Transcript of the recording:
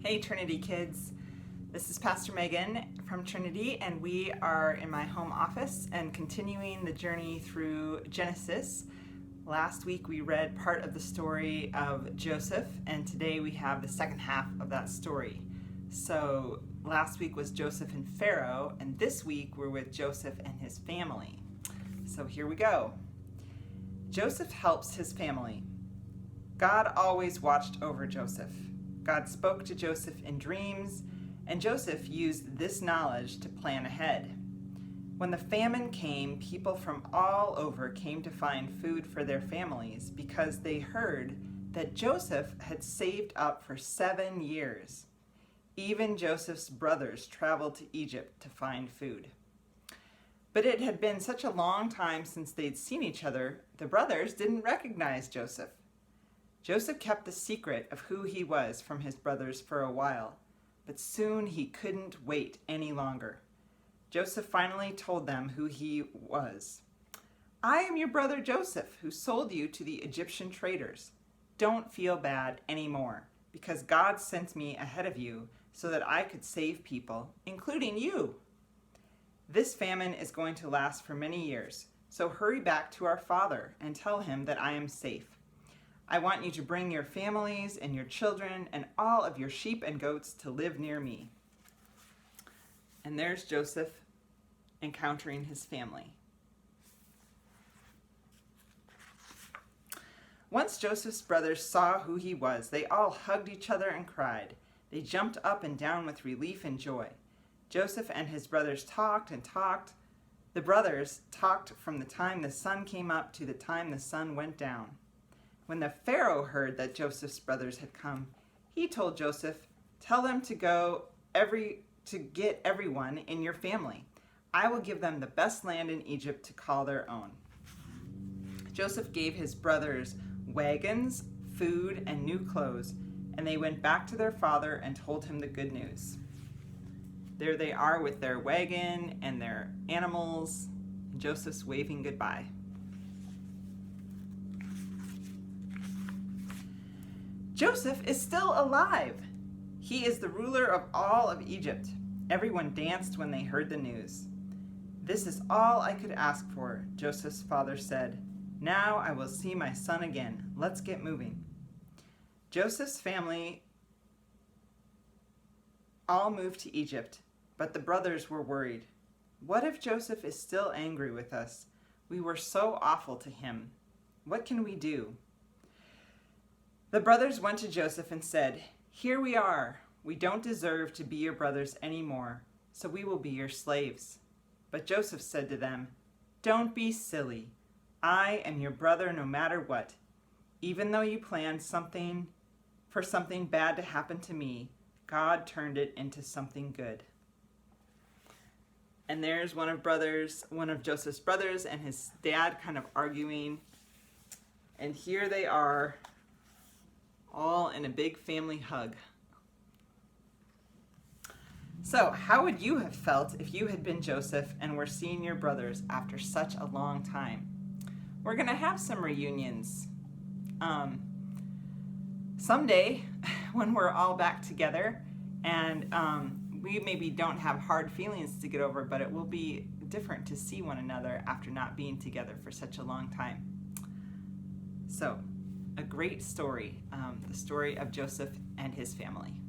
Hey Trinity kids, this is Pastor Meggan from Trinity, and we are in my home office and continuing the journey through Genesis. Last week we read part of the story of Joseph, and today we have the second half of that story. So last week was Joseph and Pharaoh, and this week we're with Joseph and his family. So here we go. Joseph helps his family. God always watched over Joseph. God spoke to Joseph in dreams, and Joseph used this knowledge to plan ahead. When the famine came, people from all over came to find food for their families because they heard that Joseph had saved up for 7 years. Even Joseph's brothers traveled to Egypt to find food. But it had been such a long time since they'd seen each other, the brothers didn't recognize Joseph. Joseph kept the secret of who he was from his brothers for a while, but soon he couldn't wait any longer. Joseph finally told them who he was. "I am your brother Joseph, who sold you to the Egyptian traders. Don't feel bad anymore, because God sent me ahead of you so that I could save people, including you. This famine is going to last for many years, so hurry back to our father and tell him that I am safe. I want you to bring your families and your children and all of your sheep and goats to live near me." And there's Joseph encountering his family. Once Joseph's brothers saw who he was, they all hugged each other and cried. They jumped up and down with relief and joy. Joseph and his brothers talked and talked. The brothers talked from the time the sun came up to the time the sun went down. When the Pharaoh heard that Joseph's brothers had come, he told Joseph, "Tell them to go to get everyone in your family. I will give them the best land in Egypt to call their own." Joseph gave his brothers wagons, food, and new clothes, and they went back to their father and told him the good news. There they are with their wagon and their animals, and Joseph's waving goodbye. Joseph is still alive. He is the ruler of all of Egypt. Everyone danced when they heard the news. "This is all I could ask for," Joseph's father said. "Now I will see my son again. Let's get moving." Joseph's family all moved to Egypt, but the brothers were worried. "What if Joseph is still angry with us? We were so awful to him. What can we do?" The brothers went to Joseph and said, "Here we are. We don't deserve to be your brothers anymore, so we will be your slaves." But Joseph said to them, "Don't be silly. I am your brother no matter what. Even though you planned something bad to happen to me, God turned it into something good." And there's one of Joseph's brothers and his dad kind of arguing. And here they are, all in a big family hug. So, how would you have felt if you had been Joseph and were seeing your brothers after such a long time? We're going to have some reunions someday when we're all back together, and we maybe don't have hard feelings to get over, but it will be different to see one another after not being together for such a long time. So, a great story, the story of Joseph and his family.